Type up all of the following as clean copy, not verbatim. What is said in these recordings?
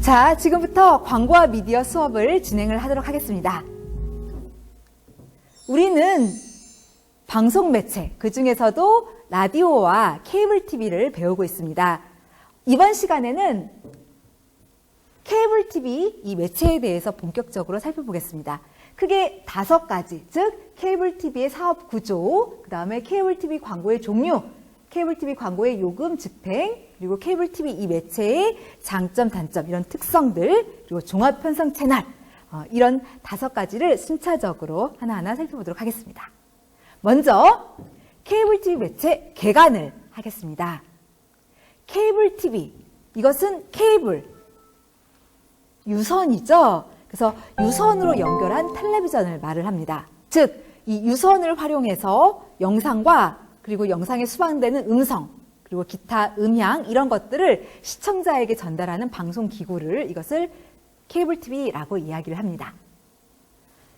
자, 지금부터 광고와 미디어 수업을 진행을 하도록 하겠습니다. 우리는 방송 매체, 그 중에서도 라디오와 케이블 TV를 배우고 있습니다. 이번 시간에는 케이블 TV 이 매체에 대해서 본격적으로 살펴보겠습니다. 크게 5가지, 즉 케이블 TV의 사업 구조, 그 다음에 케이블 TV 광고의 종류, 케이블 TV 광고의 요금 집행, 그리고 케이블 TV 이 매체의 장점, 단점, 이런 특성들, 그리고 종합 편성 채널, 이런 5가지를 순차적으로 하나하나 살펴보도록 하겠습니다. 먼저 케이블 TV 매체 개관을 하겠습니다. 케이블 TV, 이것은 케이블, 유선이죠. 그래서 유선으로 연결한 텔레비전을 말을 합니다. 즉, 이 유선을 활용해서 영상과 그리고 영상에 수반되는 음성, 그리고 기타 음향 이런 것들을 시청자에게 전달하는 방송기구를 이것을 케이블 TV라고 이야기를 합니다.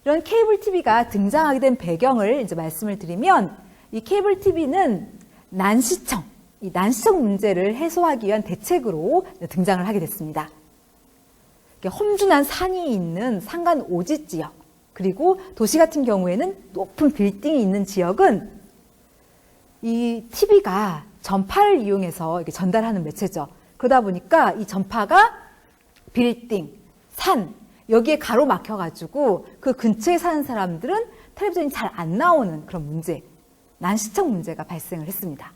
이런 케이블 TV가 등장하게 된 배경을 이제 말씀을 드리면, 이 케이블 TV는 난시청, 이 난시청 문제를 해소하기 위한 대책으로 등장을 하게 됐습니다. 험준한 산이 있는 산간 오지 지역, 그리고 도시 같은 경우에는 높은 빌딩이 있는 지역은 이 TV가 전파를 이용해서 이렇게 전달하는 매체죠. 그러다 보니까 이 전파가 빌딩, 산, 여기에 가로막혀가지고 그 근처에 사는 사람들은 텔레비전이 잘 안 나오는 그런 문제, 난시청 문제가 발생을 했습니다.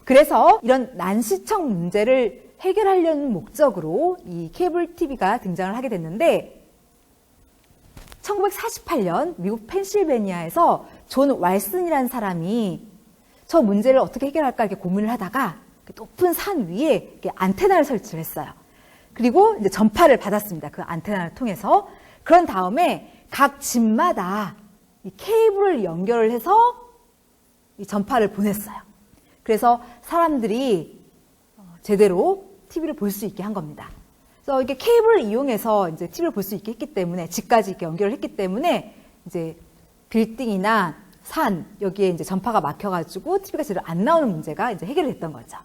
그래서 이런 난시청 문제를 해결하려는 목적으로 이 케이블 TV가 등장을 하게 됐는데, 1948년 미국 펜실베니아에서 존 왈슨이라는 사람이 저 문제를 어떻게 해결할까 이렇게 고민을 하다가 높은 산 위에 이렇게 안테나를 설치를 했어요. 그리고 이제 전파를 받았습니다. 그 안테나를 통해서. 그런 다음에 각 집마다 이 케이블을 연결을 해서 이 전파를 보냈어요. 그래서 사람들이 제대로 TV를 볼 수 있게 한 겁니다. 그래서 이게 케이블을 이용해서 이제 TV를 볼 수 있게 했기 때문에, 집까지 이렇게 연결을 했기 때문에 이제 빌딩이나 산, 여기에 이제 전파가 막혀가지고 TV가 제대로 안 나오는 문제가 이제 해결이 됐던 거죠.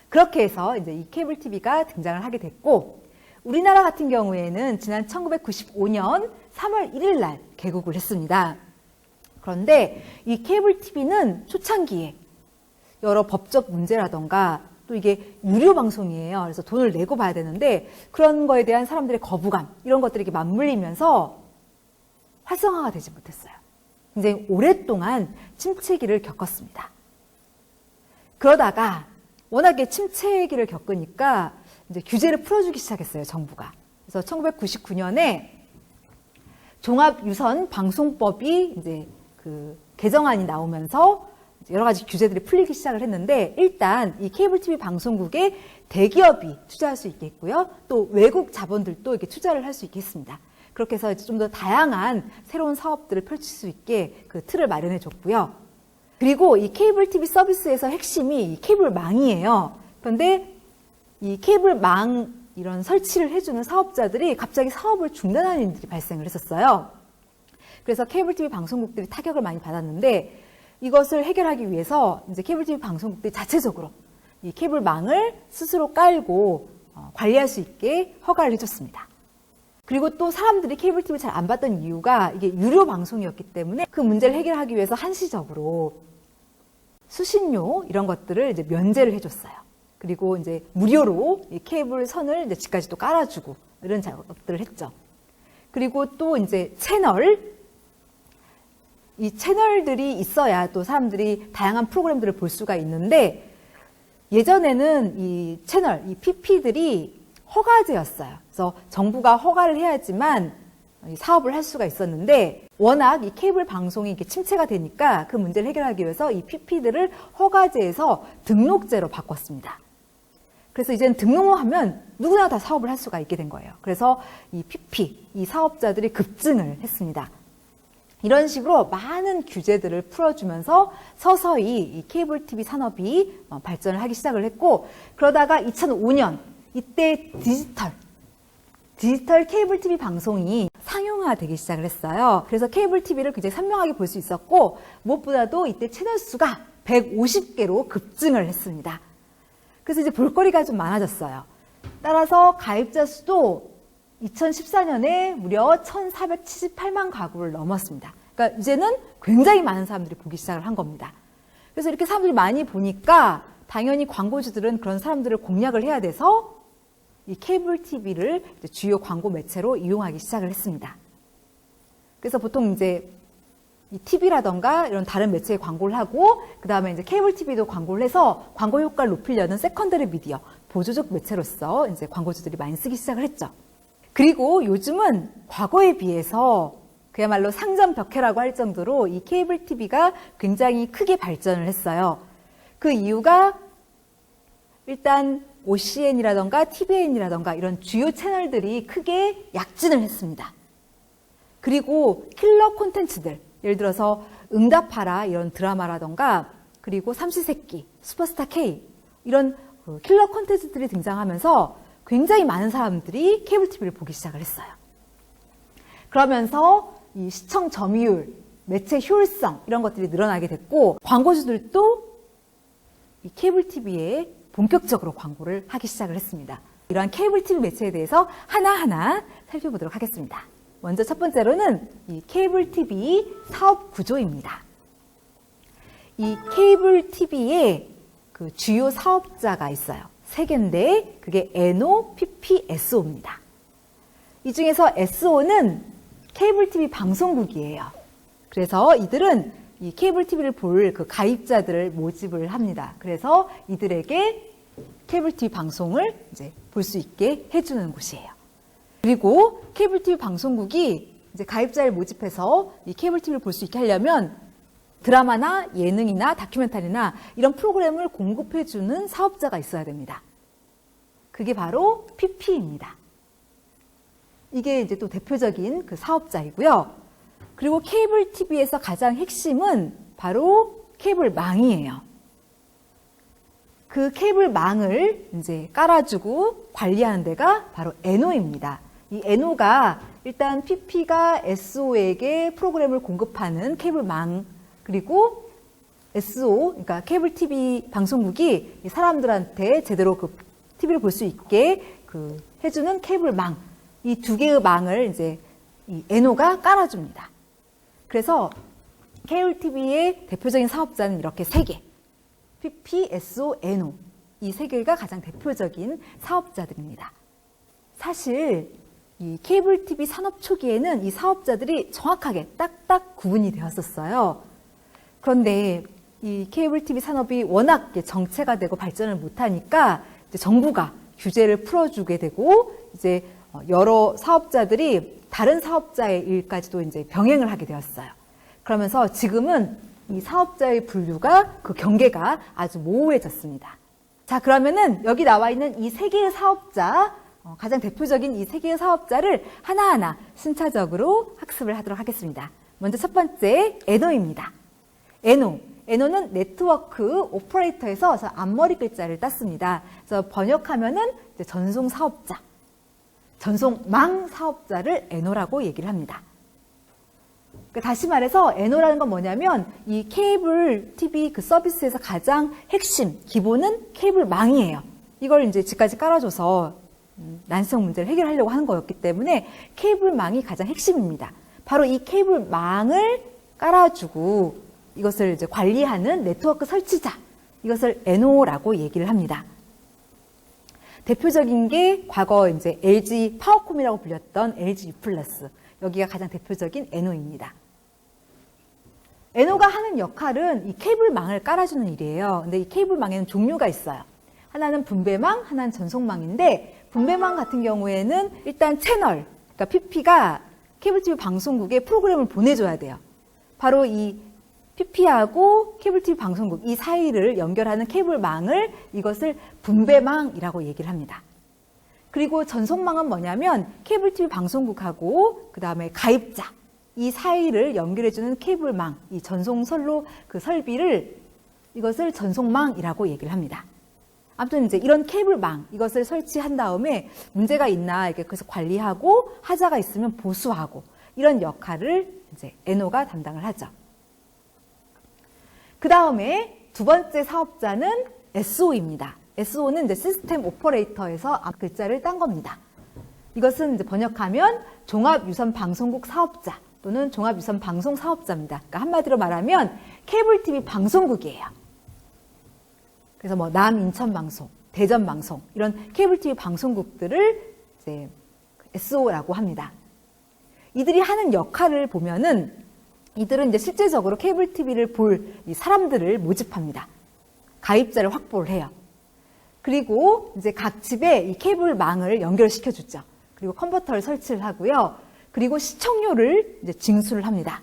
그렇게 해서 이제 이 케이블 TV가 등장을 하게 됐고, 우리나라 같은 경우에는 지난 1995년 3월 1일 날 개국을 했습니다. 그런데 이 케이블 TV는 초창기에 여러 법적 문제라던가 또 이게 유료 방송이에요. 그래서 돈을 내고 봐야 되는데 그런 거에 대한 사람들의 거부감, 이런 것들이 이렇게 맞물리면서 활성화가 되지 못했어요. 굉장히 오랫동안 침체기를 겪었습니다. 그러다가 워낙에 침체기를 겪으니까 이제 규제를 풀어주기 시작했어요, 정부가. 그래서 1999년에 종합유선방송법이 이제 그 개정안이 나오면서 여러 가지 규제들이 풀리기 시작을 했는데, 일단 이 케이블 TV 방송국에 대기업이 투자할 수 있게 했고요. 또 외국 자본들도 이렇게 투자를 할 수 있게 했습니다. 그렇게 해서 좀 더 다양한 새로운 사업들을 펼칠 수 있게 그 틀을 마련해 줬고요. 그리고 이 케이블 TV 서비스에서 핵심이 이 케이블망이에요. 그런데 이 케이블망 이런 설치를 해주는 사업자들이 갑자기 사업을 중단하는 일들이 발생을 했었어요. 그래서 케이블 TV 방송국들이 타격을 많이 받았는데, 이것을 해결하기 위해서 이제 케이블 TV 방송국들이 자체적으로 이 케이블망을 스스로 깔고 관리할 수 있게 허가를 해줬습니다. 그리고 또 사람들이 케이블 TV 잘 안 봤던 이유가 이게 유료 방송이었기 때문에 그 문제를 해결하기 위해서 한시적으로 수신료 이런 것들을 이제 면제를 해줬어요. 그리고 이제 무료로 이 케이블 선을 이제 집까지 또 깔아주고 이런 작업들을 했죠. 그리고 또 이제 이 채널들이 있어야 또 사람들이 다양한 프로그램들을 볼 수가 있는데, 예전에는 이 채널, 이 PP들이 허가제였어요. 그래서 정부가 허가를 해야지만 사업을 할 수가 있었는데, 워낙 이 케이블 방송이 이렇게 침체가 되니까 그 문제를 해결하기 위해서 이 PP들을 허가제에서 등록제로 바꿨습니다. 그래서 이제는 등록만 하면 누구나 다 사업을 할 수가 있게 된 거예요. 그래서 이 PP, 이 사업자들이 급증을 했습니다. 이런 식으로 많은 규제들을 풀어주면서 서서히 이 케이블 TV 산업이 발전을 하기 시작을 했고, 그러다가 2005년 이때 디지털 케이블 TV 방송이 상용화되기 시작을 했어요. 그래서 케이블 TV를 굉장히 선명하게 볼 수 있었고, 무엇보다도 이때 채널 수가 150개로 급증을 했습니다. 그래서 이제 볼거리가 좀 많아졌어요. 따라서 가입자 수도 2014년에 무려 1,478만 가구를 넘었습니다. 그러니까 이제는 굉장히 많은 사람들이 보기 시작을 한 겁니다. 그래서 이렇게 사람들이 많이 보니까 당연히 광고주들은 그런 사람들을 공략을 해야 돼서 이 케이블 TV를 주요 광고 매체로 이용하기 시작을 했습니다. 그래서 보통 이제 이 TV라던가 이런 다른 매체에 광고를 하고 그 다음에 이제 케이블 TV도 광고를 해서 광고 효과를 높이려는 세컨더리 미디어, 보조적 매체로서 이제 광고주들이 많이 쓰기 시작을 했죠. 그리고 요즘은 과거에 비해서 그야말로 상점벽해라고 할 정도로 이 케이블 TV가 굉장히 크게 발전을 했어요. 그 이유가 일단 OCN이라던가 TVN이라던가 이런 주요 채널들이 크게 약진을 했습니다. 그리고 킬러 콘텐츠들, 예를 들어서 응답하라 이런 드라마라던가 그리고 삼시세끼, 슈퍼스타 K 이런 킬러 콘텐츠들이 등장하면서 굉장히 많은 사람들이 케이블 TV를 보기 시작을 했어요. 그러면서 이 시청 점유율, 매체 효율성 이런 것들이 늘어나게 됐고 광고주들도 이 케이블 TV에 본격적으로 광고를 하기 시작을 했습니다. 이러한 케이블 TV 매체에 대해서 하나하나 살펴보도록 하겠습니다. 먼저 첫 번째로는 이 케이블 TV 사업 구조입니다. 이 케이블 TV에 그 주요 사업자가 있어요. 세 개인데 그게 NO, PP, SO입니다. 이 중에서 SO는 케이블 TV 방송국이에요. 그래서 이들은 이 케이블 TV를 볼 그 가입자들을 모집을 합니다. 그래서 이들에게 케이블 TV 방송을 이제 볼 수 있게 해주는 곳이에요. 그리고 케이블 TV 방송국이 이제 가입자를 모집해서 이 케이블 TV를 볼 수 있게 하려면 드라마나 예능이나 다큐멘터리나 이런 프로그램을 공급해주는 사업자가 있어야 됩니다. 그게 바로 PP입니다. 이게 이제 또 대표적인 그 사업자이고요. 그리고 케이블 TV에서 가장 핵심은 바로 케이블망이에요. 그 케이블망을 이제 깔아주고 관리하는 데가 바로 NO입니다. 이 NO가 일단 PP가 SO에게 프로그램을 공급하는 케이블망 그리고 SO, 그러니까 케이블 TV 방송국이 사람들한테 제대로 그 TV를 볼 수 있게 그 해주는 케이블망, 이 두 개의 망을 이제 이 NO가 깔아줍니다. 그래서 케이블 TV의 대표적인 사업자는 이렇게 세 개, PP, SO, NO 이 세 개가 가장 대표적인 사업자들입니다. 사실 이 케이블 TV 산업 초기에는 이 사업자들이 정확하게 딱딱 구분이 되었었어요. 그런데 이 케이블 TV 산업이 워낙 정체가 되고 발전을 못하니까 이제 정부가 규제를 풀어주게 되고 이제 여러 사업자들이 다른 사업자의 일까지도 이제 병행을 하게 되었어요. 그러면서 지금은 이 사업자의 분류가 그 경계가 아주 모호해졌습니다. 자, 그러면은 여기 나와 있는 이 세 개의 사업자, 가장 대표적인 이 세 개의 사업자를 하나하나 순차적으로 학습을 하도록 하겠습니다. 먼저 첫 번째 NO입니다. NO는 네트워크 오퍼레이터에서 앞머리 글자를 땄습니다. 그래서 번역하면은 이제 전송 사업자, 전송망 사업자를 NO라고 얘기를 합니다. 다시 말해서 NO라는 건 뭐냐면 이 케이블 TV 그 서비스에서 가장 핵심, 기본은 케이블망이에요. 이걸 이제 지금까지 깔아줘서 난이성 문제를 해결하려고 하는 거였기 때문에 케이블망이 가장 핵심입니다. 바로 이 케이블망을 깔아주고 이것을 이제 관리하는 네트워크 설치자, 이것을 NO라고 얘기를 합니다. 대표적인 게 과거 이제 LG 파워콤이라고 불렸던 LG U+, 여기가 가장 대표적인 NO입니다. NO가 하는 역할은 이 케이블망을 깔아주는 일이에요. 근데 이 케이블망에는 종류가 있어요. 하나는 분배망, 하나는 전송망인데 분배망 같은 경우에는 일단 채널, 그러니까 PP가 케이블 TV 방송국에 프로그램을 보내줘야 돼요. 바로 이 PP하고 케이블 TV 방송국 이 사이를 연결하는 케이블망을 이것을 분배망이라고 얘기를 합니다. 그리고 전송망은 뭐냐면 케이블 TV 방송국하고 그 다음에 가입자 이 사이를 연결해주는 케이블망, 이 전송선로 그 설비를 이것을 전송망이라고 얘기를 합니다. 아무튼 이제 이런 케이블망 이것을 설치한 다음에 문제가 있나 이렇게 그래서 관리하고 하자가 있으면 보수하고 이런 역할을 이제 NO가 담당을 하죠. 그 다음에 두 번째 사업자는 SO입니다. SO는 이제 시스템 오퍼레이터에서 앞 글자를 딴 겁니다. 이것은 이제 번역하면 종합유선방송국 사업자 또는 종합유선방송 사업자입니다. 그러니까 한마디로 말하면 케이블 TV 방송국이에요. 그래서 뭐 남인천방송, 대전방송 이런 케이블 TV 방송국들을 이제 SO라고 합니다. 이들이 하는 역할을 보면은 이들은 이제 실제적으로 케이블 TV를 볼 이 사람들을 모집합니다. 가입자를 확보를 해요. 그리고 이제 각 집에 이 케이블망을 연결시켜 주죠. 그리고 컨버터를 설치를 하고요. 그리고 시청료를 이제 징수를 합니다.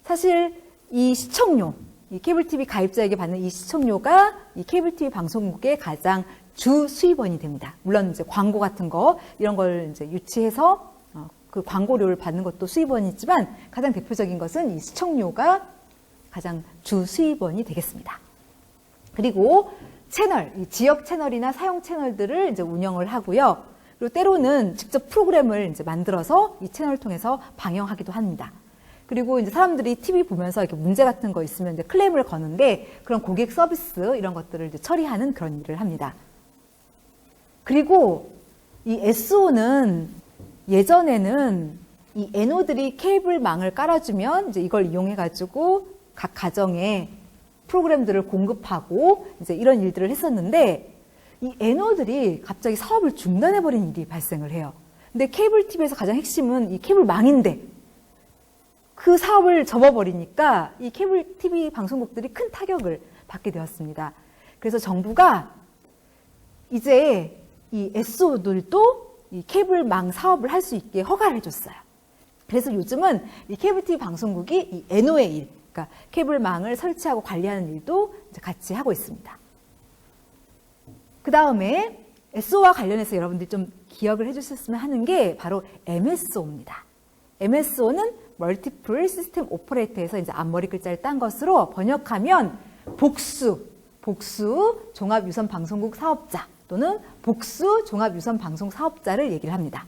사실 이 시청료, 이 케이블 TV 가입자에게 받는 이 시청료가 이 케이블 TV 방송국의 가장 주 수입원이 됩니다. 물론 이제 광고 같은 거 이런 걸 이제 유치해서 그 광고료를 받는 것도 수입원이지만 가장 대표적인 것은 이 시청료가 가장 주 수입원이 되겠습니다. 그리고 채널, 이 지역 채널이나 사용 채널들을 이제 운영을 하고요. 그리고 때로는 직접 프로그램을 이제 만들어서 이 채널을 통해서 방영하기도 합니다. 그리고 이제 사람들이 TV 보면서 이렇게 문제 같은 거 있으면 이제 클레임을 거는데 그런 고객 서비스 이런 것들을 이제 처리하는 그런 일을 합니다. 그리고 이 SO는 예전에는 이 NO들이 케이블망을 깔아주면 이제 이걸 이용해가지고 각 가정에 프로그램들을 공급하고 이제 이런 일들을 했었는데 이 NO들이 갑자기 사업을 중단해버린 일이 발생을 해요. 근데 케이블 TV에서 가장 핵심은 이 케이블망인데 그 사업을 접어버리니까 이 케이블 TV 방송국들이 큰 타격을 받게 되었습니다. 그래서 정부가 이제 이 SO들도 이 케이블망 사업을 할 수 있게 허가를 해줬어요. 그래서 요즘은 이 케이블 TV 방송국이 이 NO의 일, 그러니까 케이블망을 설치하고 관리하는 일도 이제 같이 하고 있습니다. 그 다음에 SO와 관련해서 여러분들이 좀 기억을 해주셨으면 하는 게 바로 MSO입니다. MSO는 멀티플 시스템 오퍼레이터에서 이제 앞머리 글자를 딴 것으로 번역하면 복수 종합유선방송국 사업자 또는 복수 종합유선방송 사업자를 얘기를 합니다.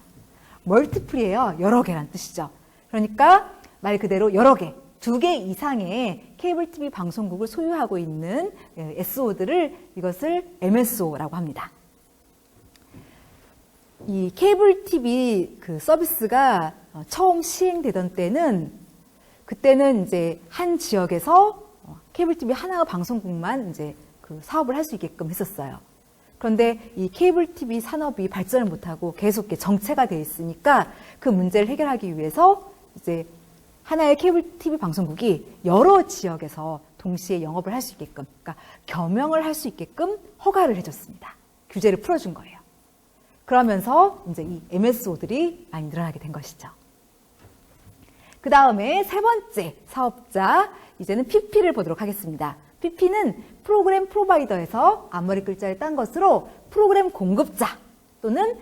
멀티플이에요. 여러 개란 뜻이죠. 그러니까 말 그대로 여러 개, 2개 이상의 케이블 TV 방송국을 소유하고 있는 SO들을 이것을 MSO라고 합니다. 이 케이블 TV 그 서비스가 처음 시행되던 때는 그때는 이제 한 지역에서 케이블 TV 하나 방송국만 이제 그 사업을 할 수 있게끔 했었어요. 그런데 이 케이블 TV 산업이 발전을 못하고 계속 정체가 돼 있으니까 그 문제를 해결하기 위해서 이제 하나의 케이블 TV 방송국이 여러 지역에서 동시에 영업을 할 수 있게끔, 그러니까 겸용을 할 수 있게끔 허가를 해줬습니다. 규제를 풀어준 거예요. 그러면서 이제 이 MSO들이 많이 늘어나게 된 것이죠. 그 다음에 세 번째 사업자, 이제는 PP를 보도록 하겠습니다. PP는 프로그램 프로바이더에서 앞머리 글자를 딴 것으로 프로그램 공급자 또는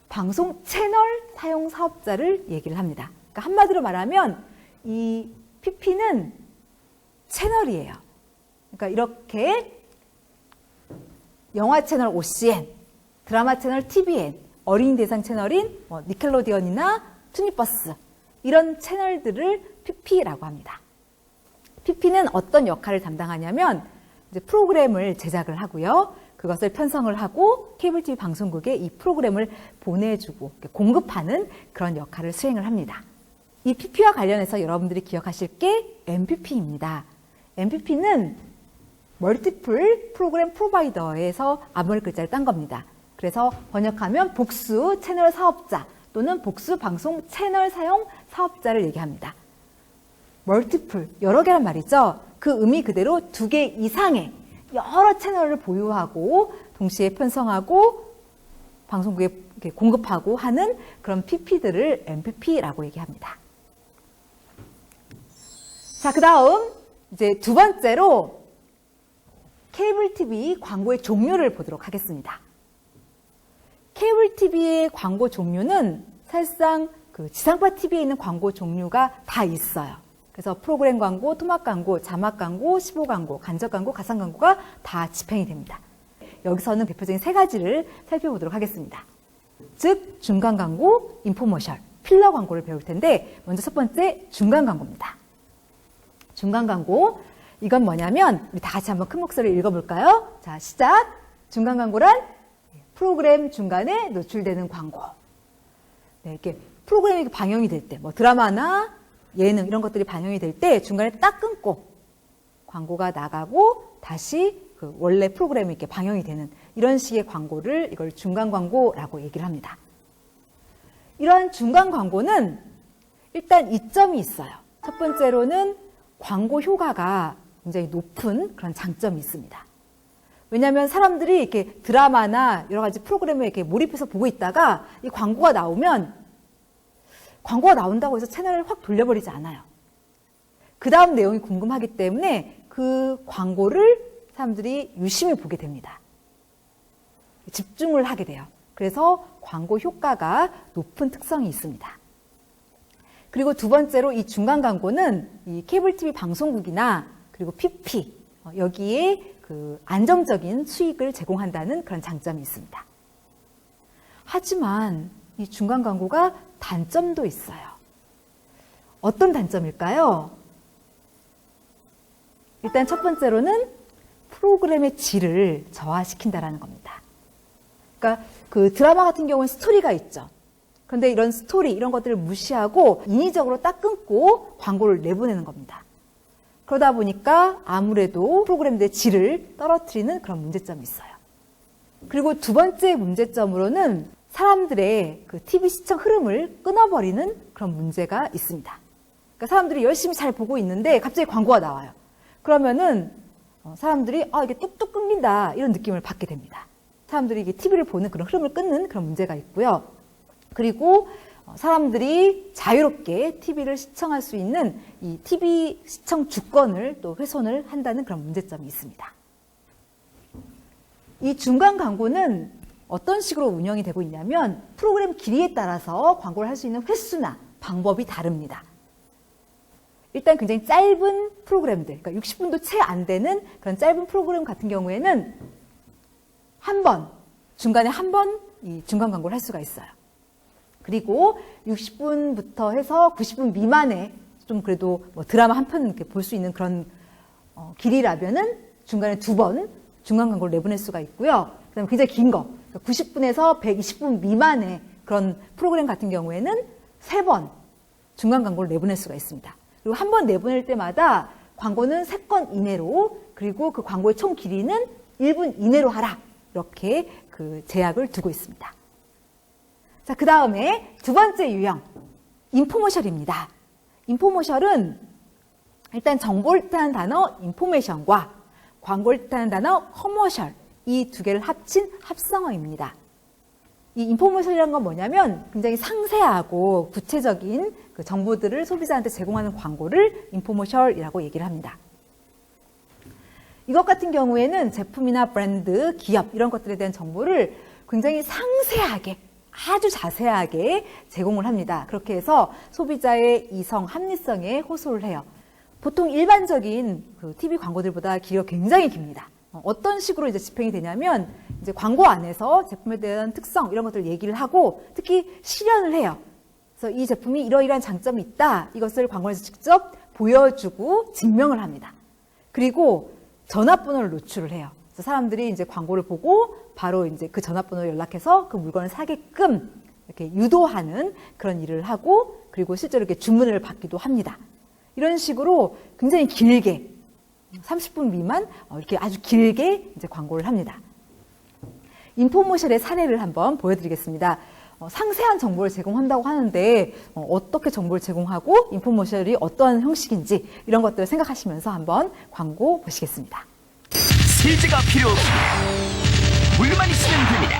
방송 채널 사용 사업자를 얘기를 합니다. 그러니까 한마디로 말하면 이 PP는 채널이에요. 그러니까 이렇게 영화 채널 OCN, 드라마 채널 TVN, 어린이 대상 채널인 니켈로디언이나 투니버스 이런 채널들을 PP라고 합니다. PP는 어떤 역할을 담당하냐면 이제 프로그램을 제작을 하고요. 그것을 편성을 하고 케이블 TV 방송국에 이 프로그램을 보내주고 공급하는 그런 역할을 수행을 합니다. 이 PP와 관련해서 여러분들이 기억하실 게 MPP입니다. MPP는 멀티플 프로그램 프로바이더에서 앞머리 글자를 딴 겁니다. 그래서 번역하면 복수 채널 사업자 또는 복수 방송 채널 사용 사업자를 얘기합니다. 멀티플, 여러 개란 말이죠. 그 의미 그대로 2개 이상의 여러 채널을 보유하고 동시에 편성하고 방송국에 공급하고 하는 그런 PP들을 MPP라고 얘기합니다. 자, 그 다음 이제 두 번째로 케이블 TV 광고의 종류를 보도록 하겠습니다. 케이블 TV의 광고 종류는 사실상 그 지상파 TV에 있는 광고 종류가 다 있어요. 그래서 프로그램 광고, 토막 광고, 자막 광고, 15 광고, 간접 광고, 가상 광고가 다 집행이 됩니다. 여기서는 대표적인 세 가지를 살펴보도록 하겠습니다. 즉 중간 광고, 인포머셜, 필러 광고를 배울 텐데 먼저 첫 번째 중간 광고입니다. 중간 광고, 이건 뭐냐면 우리 다 같이 한번 큰 목소리를 읽어볼까요? 자, 시작! 중간 광고란 프로그램 중간에 노출되는 광고. 네, 이렇게 프로그램이 방영이 될 때, 뭐 드라마나 예능 이런 것들이 방영이 될 때 중간에 딱 끊고 광고가 나가고 다시 그 원래 프로그램이 이렇게 방영이 되는 이런 식의 광고를 이걸 중간 광고라고 얘기를 합니다. 이러한 중간 광고는 일단 이점이 있어요. 첫 번째로는 광고 효과가 굉장히 높은 그런 장점이 있습니다. 왜냐하면 사람들이 이렇게 드라마나 여러 가지 프로그램에 이렇게 몰입해서 보고 있다가 이 광고가 나오면 광고가 나온다고 해서 채널을 확 돌려버리지 않아요. 그 다음 내용이 궁금하기 때문에 그 광고를 사람들이 유심히 보게 됩니다. 집중을 하게 돼요. 그래서 광고 효과가 높은 특성이 있습니다. 그리고 두 번째로 이 중간 광고는 이 케이블 TV 방송국이나 그리고 PP 여기에 그 안정적인 수익을 제공한다는 그런 장점이 있습니다. 하지만 이 중간 광고가 단점도 있어요. 어떤 단점일까요? 일단 첫 번째로는 프로그램의 질을 저하시킨다라는 겁니다. 그러니까 그 드라마 같은 경우는 스토리가 있죠. 그런데 이런 스토리, 이런 것들을 무시하고 인위적으로 딱 끊고 광고를 내보내는 겁니다. 그러다 보니까 아무래도 프로그램들의 질을 떨어뜨리는 그런 문제점이 있어요. 그리고 두 번째 문제점으로는 사람들의 그 TV 시청 흐름을 끊어버리는 그런 문제가 있습니다. 그러니까 사람들이 열심히 잘 보고 있는데 갑자기 광고가 나와요. 그러면은 사람들이 이게 뚝뚝 끊긴다 이런 느낌을 받게 됩니다. 사람들이 이게 TV를 보는 그런 흐름을 끊는 그런 문제가 있고요. 그리고 사람들이 자유롭게 TV를 시청할 수 있는 이 TV 시청 주권을 또 훼손을 한다는 그런 문제점이 있습니다. 이 중간 광고는 어떤 식으로 운영이 되고 있냐면 프로그램 길이에 따라서 광고를 할 수 있는 횟수나 방법이 다릅니다. 일단 굉장히 짧은 프로그램들, 그러니까 60분도 채 안 되는 그런 짧은 프로그램 같은 경우에는 중간에 한 번 이 중간 광고를 할 수가 있어요. 그리고 60분부터 해서 90분 미만에 좀 그래도 뭐 드라마 한 편 이렇게 볼 수 있는 그런 길이라면은 중간에 2번 중간 광고를 내보낼 수가 있고요. 그다음에 굉장히 긴 거, 90분에서 120분 미만의 그런 프로그램 같은 경우에는 3번 중간 광고를 내보낼 수가 있습니다. 그리고 한 번 내보낼 때마다 광고는 3건 이내로, 그리고 그 광고의 총 길이는 1분 이내로 하라. 이렇게 그 제약을 두고 있습니다. 자, 그 다음에 두 번째 유형, 인포머셜입니다. 인포머셜은 일단 정보를 뜻하는 단어 인포메이션과 광고를 뜻하는 단어 커머셜, 이 두 개를 합친 합성어입니다. 이 인포머셜이라는 건 뭐냐면 굉장히 상세하고 구체적인 그 정보들을 소비자한테 제공하는 광고를 인포머셜이라고 얘기를 합니다. 이것 같은 경우에는 제품이나 브랜드, 기업 이런 것들에 대한 정보를 굉장히 상세하게, 아주 자세하게 제공을 합니다. 그렇게 해서 소비자의 이성, 합리성에 호소를 해요. 보통 일반적인 그 TV 광고들보다 길이가 굉장히 깁니다. 어떤 식으로 이제 집행이 되냐면 이제 광고 안에서 제품에 대한 특성 이런 것들을 얘기를 하고 특히 실현을 해요. 그래서 이 제품이 이러이러한 장점이 있다. 이것을 광고에서 직접 보여주고 증명을 합니다. 그리고 전화번호를 노출을 해요. 그래서 사람들이 이제 광고를 보고 바로 이제 그 전화번호를 연락해서 그 물건을 사게끔 이렇게 유도하는 그런 일을 하고, 그리고 실제로 이렇게 주문을 받기도 합니다. 이런 식으로 굉장히 길게 30분 미만 이렇게 아주 길게 이제 광고를 합니다. 인포머셜의 사례를 한번 보여드리겠습니다. 상세한 정보를 제공한다고 하는데 어떻게 정보를 제공하고 인포머셜이 어떤 형식인지 이런 것들을 생각하시면서 한번 광고 보시겠습니다. 세제가 필요 없습니다. 물만 있으면 됩니다.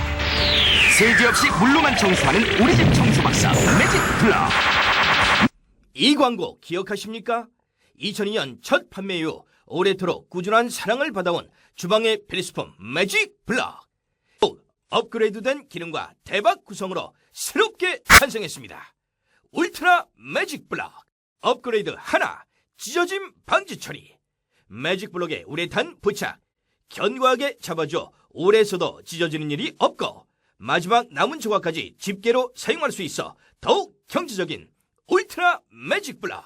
세제 없이 물로만 청소하는 우리 집 청소박사 매직 블럭. 이 광고 기억하십니까? 2002년 첫 판매 이후 오래도록 꾸준한 사랑을 받아온 주방의 필수품 매직 블럭. 업그레이드된 기능과 대박 구성으로 새롭게 탄생했습니다. 울트라 매직 블럭. 업그레이드 하나, 찢어짐 방지 처리. 매직 블럭에 우레탄 부착. 견고하게 잡아줘 오래 써도 찢어지는 일이 없고 마지막 남은 조각까지 집게로 사용할 수 있어 더욱 경제적인 울트라 매직 블럭.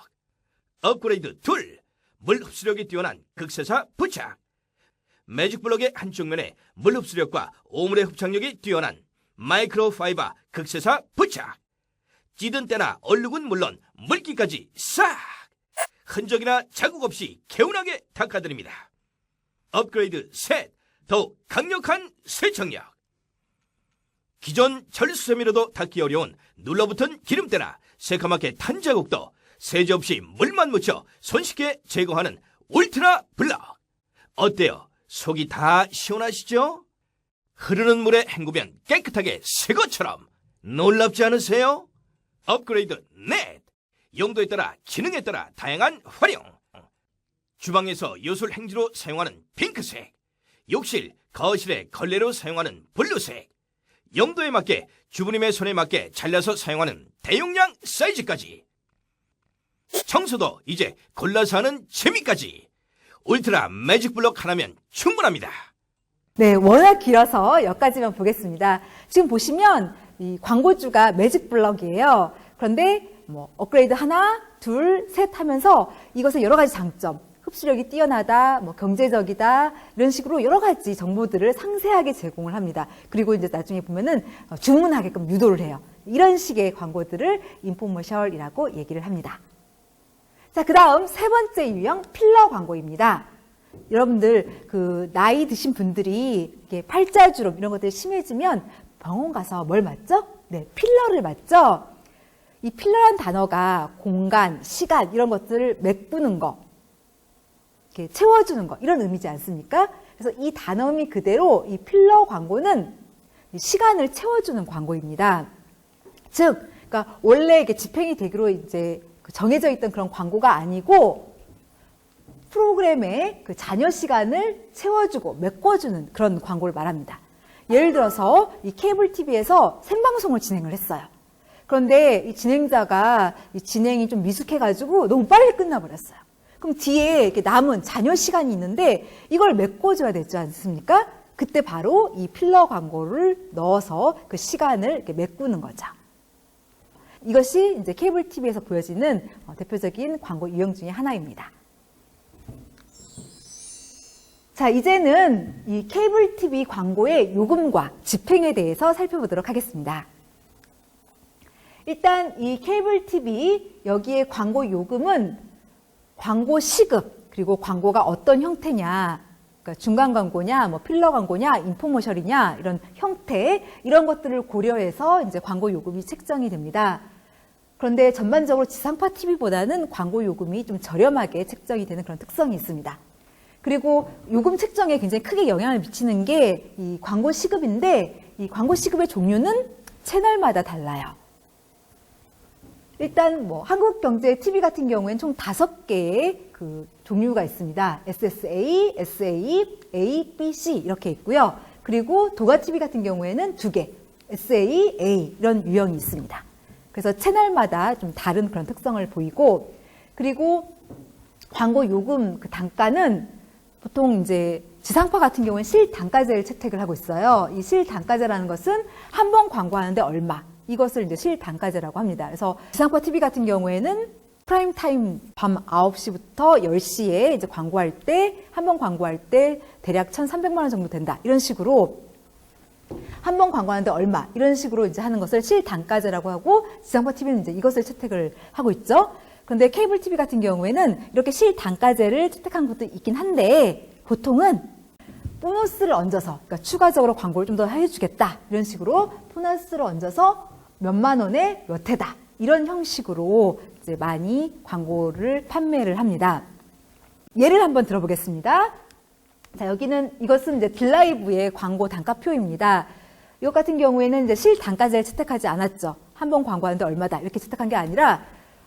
업그레이드 2, 물 흡수력이 뛰어난 극세사 부착. 매직블럭의 한쪽 면에 물 흡수력과 오물의 흡착력이 뛰어난 마이크로파이버 극세사 부착. 찌든 때나 얼룩은 물론 물기까지 싹! 흔적이나 자국 없이 개운하게 닦아드립니다. 업그레이드 셋, 더욱 강력한 세척력. 기존 철수세미로도 닦기 어려운 눌러붙은 기름때나 새카맣게 탄 자국도 세제 없이 물만 묻혀 손쉽게 제거하는 울트라 블럭. 어때요? 속이 다 시원하시죠? 흐르는 물에 헹구면 깨끗하게 새 것처럼 놀랍지 않으세요? 업그레이드 넷. 용도에 따라 기능에 따라 다양한 활용. 주방에서 요술 행주로 사용하는 핑크색, 욕실, 거실에 걸레로 사용하는 블루색, 용도에 맞게 주부님의 손에 맞게 잘라서 사용하는 대용량 사이즈까지. 청소도 이제 골라서 하는 재미까지. 울트라 매직블럭 하나면 충분합니다. 네, 워낙 길어서 여기까지만 보겠습니다. 지금 보시면 이 광고주가 매직블럭이에요. 그런데 뭐 업그레이드 하나, 둘, 셋 하면서 이것의 여러 가지 장점, 흡수력이 뛰어나다, 뭐 경제적이다, 이런 식으로 여러 가지 정보들을 상세하게 제공을 합니다. 그리고 이제 나중에 보면은 주문하게끔 유도를 해요. 이런 식의 광고들을 인포머셜이라고 얘기를 합니다. 자, 그 다음 세 번째 유형 필러 광고입니다. 여러분들 그 나이 드신 분들이 이렇게 팔자주름 이런 것들이 심해지면 병원 가서 뭘 맞죠? 네, 필러를 맞죠? 이 필러란 단어가 공간, 시간 이런 것들을 메꾸는 거, 이렇게 채워주는 거 이런 의미지 않습니까? 그래서 이 단어미 그대로 이 필러 광고는 시간을 채워주는 광고입니다. 즉, 그러니까 원래 이게 집행이 되기로 이제 정해져 있던 그런 광고가 아니고 프로그램의 그 잔여 시간을 채워주고 메꿔주는 그런 광고를 말합니다. 예를 들어서 이 케이블 TV에서 생방송을 진행을 했어요. 그런데 이 진행자가 이 진행이 좀 미숙해가지고 너무 빨리 끝나버렸어요. 그럼 뒤에 이렇게 남은 잔여 시간이 있는데 이걸 메꿔줘야 되지 않습니까? 그때 바로 이 필러 광고를 넣어서 그 시간을 이렇게 메꾸는 거죠. 이것이 이제 케이블 TV에서 보여지는 대표적인 광고 유형 중에 하나입니다. 자, 이제는 이 케이블 TV 광고의 요금과 집행에 대해서 살펴보도록 하겠습니다. 일단 이 케이블 TV 여기에 광고 요금은 광고 시급 그리고 광고가 어떤 형태냐, 그러니까 중간 광고냐, 뭐 필러 광고냐, 인포머셜이냐 이런 형태 이런 것들을 고려해서 이제 광고 요금이 책정이 됩니다. 그런데 전반적으로 지상파 TV보다는 광고 요금이 좀 저렴하게 책정이 되는 그런 특성이 있습니다. 그리고 요금 책정에 굉장히 크게 영향을 미치는 게 이 광고 시급인데 이 광고 시급의 종류는 채널마다 달라요. 일단 뭐 한국경제 TV 같은 경우에는 총 5개의 그 종류가 있습니다. SSA, SA, A, B, C 이렇게 있고요. 그리고 도가 TV 같은 경우에는 2개, SA, A 이런 유형이 있습니다. 그래서 채널마다 좀 다른 그런 특성을 보이고, 그리고 광고 요금 그 단가는 보통 이제 지상파 같은 경우는 실단가제를 채택을 하고 있어요. 이 실단가제라는 것은 한 번 광고하는데 얼마, 이것을 이제 실단가제라고 합니다. 그래서 지상파 TV 같은 경우에는 프라임 타임 밤 9시부터 10시에 이제 광고할 때, 한 번 광고할 때 대략 1,300만 원 정도 된다. 이런 식으로 한 번 광고하는데 얼마, 이런 식으로 이제 하는 것을 실단가제라고 하고, 지상파 TV는 이제 이것을 채택을 하고 있죠. 그런데 케이블 TV 같은 경우에는 이렇게 실단가제를 채택한 것도 있긴 한데, 보통은 보너스를 얹어서, 그러니까 추가적으로 광고를 좀 더 해주겠다. 이런 식으로 보너스를 얹어서 몇만 원에 몇 회다. 이런 형식으로 이제 많이 광고를 판매를 합니다. 예를 한번 들어보겠습니다. 자, 여기는 이것은 이제 딜라이브의 광고 단가표입니다. 이것 같은 경우에는 이제 실단가제를 채택하지 않았죠. 한 번 광고하는데 얼마다 이렇게 채택한 게 아니라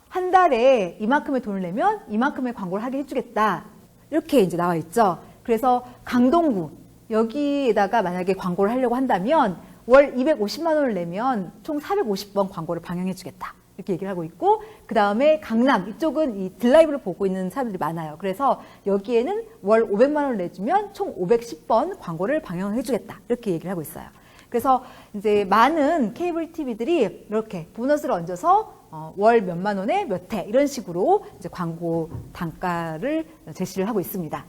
한 달에 이만큼의 돈을 내면 이만큼의 광고를 하게 해주겠다. 이렇게 이제 나와 있죠. 그래서 강동구 여기에다가 만약에 광고를 하려고 한다면 월 250만 원을 내면 총 450번 광고를 방영해 주겠다. 이렇게 얘기를 하고 있고, 그 다음에 강남 이쪽은 이 딜라이브를 보고 있는 사람들이 많아요. 그래서 여기에는 월 500만 원을 내주면 총 510번 광고를 방영해 주겠다. 이렇게 얘기를 하고 있어요. 그래서 이제 많은 케이블 TV들이 이렇게 보너스를 얹어서 월 몇만 원에 몇 회 이런 식으로 이제 광고 단가를 제시를 하고 있습니다.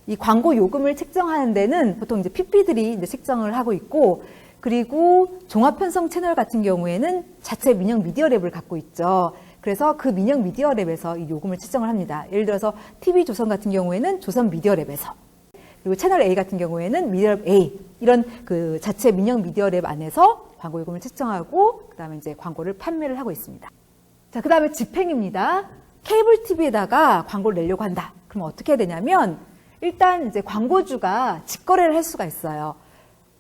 이 광고 요금을 책정하는 데는 보통 이제 PP들이 이제 책정을 하고 있고, 그리고 종합편성 채널 같은 경우에는 자체 민영 미디어 랩을 갖고 있죠. 그래서 그 민영 미디어 랩에서 이 요금을 책정을 합니다. 예를 들어서 TV조선 같은 경우에는 조선 미디어 랩에서, 그리고 채널 A 같은 경우에는 미디어 랩 A, 이런 그 자체 민영 미디어 랩 안에서 광고 요금을 책정하고 그다음에 이제 광고를 판매를 하고 있습니다. 자, 그다음에 집행입니다. 케이블 TV에다가 광고를 내려고 한다. 그럼 어떻게 해야 되냐면, 일단 이제 광고주가 직거래를 할 수가 있어요.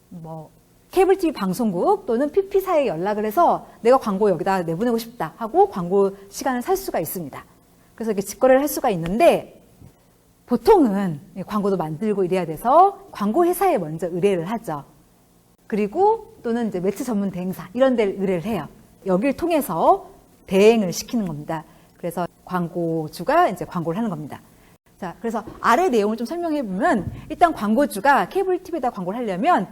뭐 케이블 TV 방송국 또는 PP사에 연락을 해서 내가 광고 여기다 내보내고 싶다 하고 광고 시간을 살 수가 있습니다. 그래서 이렇게 직거래를 할 수가 있는데, 보통은 광고도 만들고 이래야 돼서 광고 회사에 먼저 의뢰를 하죠. 그리고 또는 이제 매체 전문 대행사 이런 데를 의뢰를 해요. 여기를 통해서 대행을 시키는 겁니다. 그래서 광고주가 이제 광고를 하는 겁니다. 자, 그래서 아래 내용을 좀 설명해 보면, 일단 광고주가 케이블 TV에다 광고를 하려면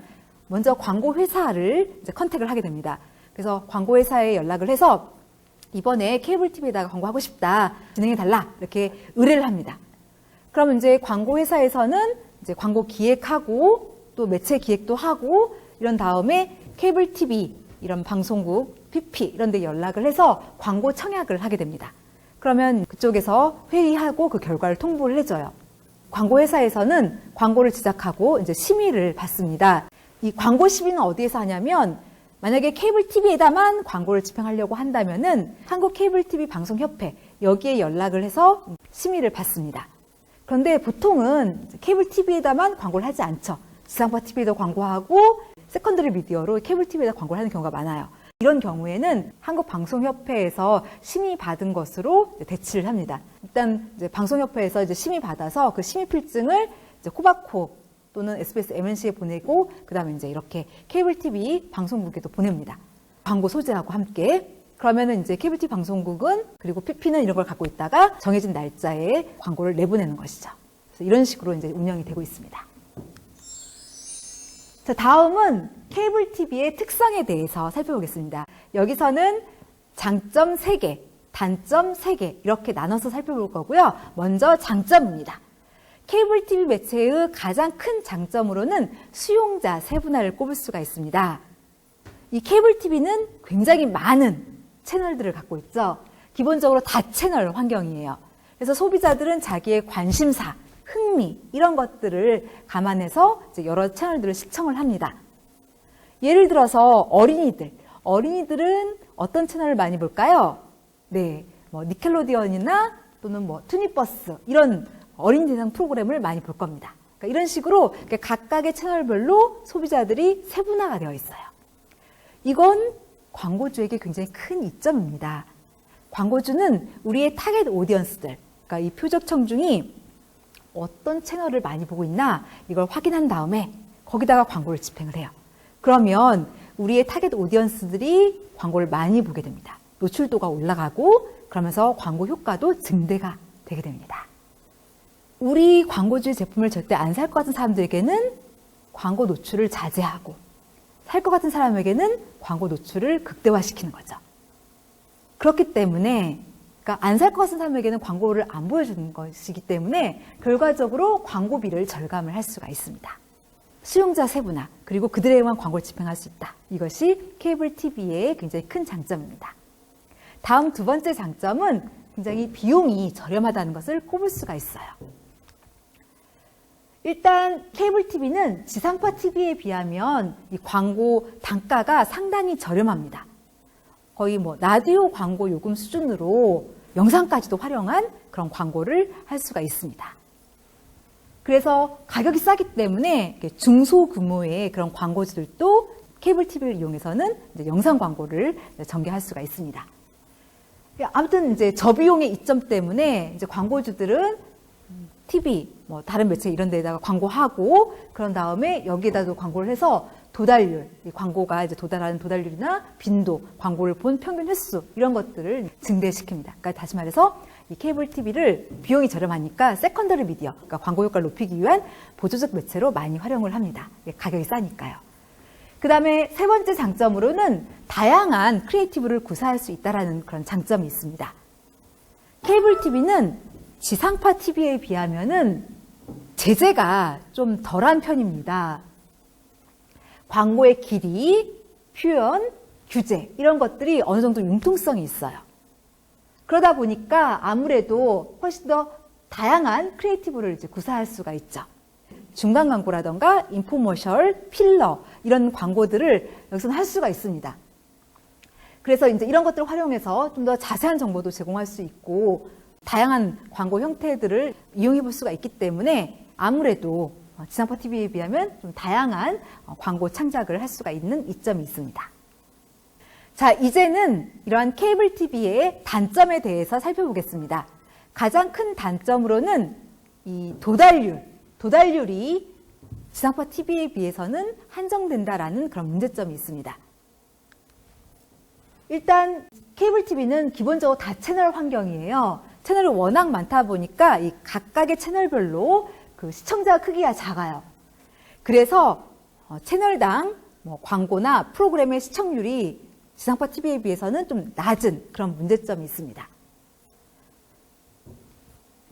먼저 광고 회사를 이제 컨택을 하게 됩니다. 그래서 광고 회사에 연락을 해서 이번에 케이블 TV에다가 광고하고 싶다, 진행해 달라, 이렇게 의뢰를 합니다. 그러면 이제 광고 회사에서는 이제 광고 기획하고 또 매체 기획도 하고 이런 다음에 케이블 TV 이런 방송국, PP 이런 데 연락을 해서 광고 청약을 하게 됩니다. 그러면 그쪽에서 회의하고 그 결과를 통보를 해줘요. 광고 회사에서는 광고를 제작하고 이제 심의를 받습니다. 이 광고 심의는 어디에서 하냐면, 만약에 케이블 TV에다만 광고를 집행하려고 한다면은 한국 케이블 TV 방송협회 여기에 연락을 해서 심의를 받습니다. 그런데 보통은 케이블 TV에다만 광고를 하지 않죠. 지상파 TV에도 광고하고 세컨더리 미디어로 케이블 TV에다 광고를 하는 경우가 많아요. 이런 경우에는 한국방송협회에서 심의받은 것으로 대치를 합니다. 일단 이제 방송협회에서 이제 심의받아서 그 심의 필증을 이제 코바코 또는 SBS MNC에 보내고, 그 다음에 이제 이렇게 케이블 TV 방송국에도 보냅니다. 광고 소재하고 함께. 그러면은 이제 케이블 TV 방송국은, 그리고 PP는 이런 걸 갖고 있다가 정해진 날짜에 광고를 내보내는 것이죠. 그래서 이런 식으로 이제 운영이 되고 있습니다. 자, 다음은 케이블 TV의 특성에 대해서 살펴보겠습니다. 여기서는 장점 3개, 단점 3개 이렇게 나눠서 살펴볼 거고요. 먼저 장점입니다. 케이블 TV 매체의 가장 큰 장점으로는 수용자 세분화를 꼽을 수가 있습니다. 이 케이블 TV는 굉장히 많은 채널들을 갖고 있죠. 기본적으로 다채널 환경이에요. 그래서 소비자들은 자기의 관심사, 흥미 이런 것들을 감안해서 이제 여러 채널들을 시청을 합니다. 예를 들어서 어린이들은 어떤 채널을 많이 볼까요? 네, 뭐 니켈로디언이나 또는 뭐 투니버스 이런 어린이 대상 프로그램을 많이 볼 겁니다. 그러니까 이런 식으로 각각의 채널별로 소비자들이 세분화가 되어 있어요. 이건 광고주에게 굉장히 큰 이점입니다. 광고주는 우리의 타겟 오디언스들, 그러니까 이 표적 청중이 어떤 채널을 많이 보고 있나 이걸 확인한 다음에 거기다가 광고를 집행을 해요. 그러면 우리의 타겟 오디언스들이 광고를 많이 보게 됩니다. 노출도가 올라가고 그러면서 광고 효과도 증대가 되게 됩니다. 우리 광고주의 제품을 절대 안 살 것 같은 사람들에게는 광고 노출을 자제하고, 살 것 같은 사람에게는 광고 노출을 극대화시키는 거죠. 그렇기 때문에 그러니까 안 살 것 같은 사람에게는 광고를 안 보여주는 것이기 때문에 결과적으로 광고비를 절감을 할 수가 있습니다. 수용자 세분화, 그리고 그들에게만 광고를 집행할 수 있다. 이것이 케이블 TV의 굉장히 큰 장점입니다. 다음 두 번째 장점은 굉장히 비용이 저렴하다는 것을 꼽을 수가 있어요. 일단 케이블 TV는 지상파 TV에 비하면 이 광고 단가가 상당히 저렴합니다. 거의 뭐 라디오 광고 요금 수준으로 영상까지도 활용한 그런 광고를 할 수가 있습니다. 그래서 가격이 싸기 때문에 중소규모의 그런 광고주들도 케이블 TV를 이용해서는 이제 영상 광고를 전개할 수가 있습니다. 아무튼 이제 저비용의 이점 때문에 이제 광고주들은 TV, 뭐 다른 매체 이런 데다가 광고하고, 그런 다음에 여기에다도 광고를 해서 도달률, 이 광고가 이제 도달하는 도달률이나 빈도, 광고를 본 평균 횟수 이런 것들을 증대시킵니다. 그러니까 다시 말해서 이 케이블 TV를 비용이 저렴하니까 세컨더리 미디어, 그러니까 광고 효과를 높이기 위한 보조적 매체로 많이 활용을 합니다. 가격이 싸니까요. 그 다음에 세 번째 장점으로는 다양한 크리에이티브를 구사할 수 있다는 그런 장점이 있습니다. 케이블 TV는 지상파 TV에 비하면은 제재가 좀 덜한 편입니다. 광고의 길이, 표현, 규제 이런 것들이 어느 정도 융통성이 있어요. 그러다 보니까 아무래도 훨씬 더 다양한 크리에이티브를 이제 구사할 수가 있죠. 중간 광고라던가 인포머셜, 필러 이런 광고들을 여기서는 할 수가 있습니다. 그래서 이제 이런 것들을 활용해서 좀 더 자세한 정보도 제공할 수 있고 다양한 광고 형태들을 이용해 볼 수가 있기 때문에 아무래도 지상파 TV에 비하면 좀 다양한 광고 창작을 할 수가 있는 이점이 있습니다. 자, 이제는 이러한 케이블 TV의 단점에 대해서 살펴보겠습니다. 가장 큰 단점으로는 이 도달률이 지상파 TV에 비해서는 한정된다라는 그런 문제점이 있습니다. 일단 케이블 TV는 기본적으로 다채널 환경이에요. 채널이 워낙 많다 보니까 이 각각의 채널별로 그 시청자 크기가 작아요. 그래서 채널당 광고나 프로그램의 시청률이 지상파 TV에 비해서는 좀 낮은 그런 문제점이 있습니다.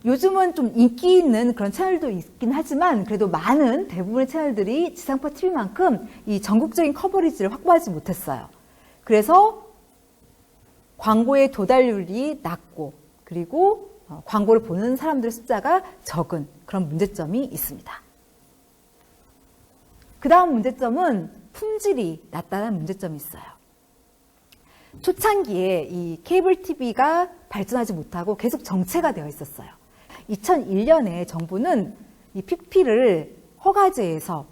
요즘은 좀 인기 있는 그런 채널도 있긴 하지만 그래도 많은 대부분의 채널들이 지상파 TV만큼 이 전국적인 커버리지를 확보하지 못했어요. 그래서 광고의 도달률이 낮고 그리고 광고를 보는 사람들의 숫자가 적은 그런 문제점이 있습니다. 그 다음 문제점은 품질이 낮다는 문제점이 있어요. 초창기에 이 케이블 TV가 발전하지 못하고 계속 정체가 되어 있었어요. 2001년에 정부는 이 PP를 허가제에서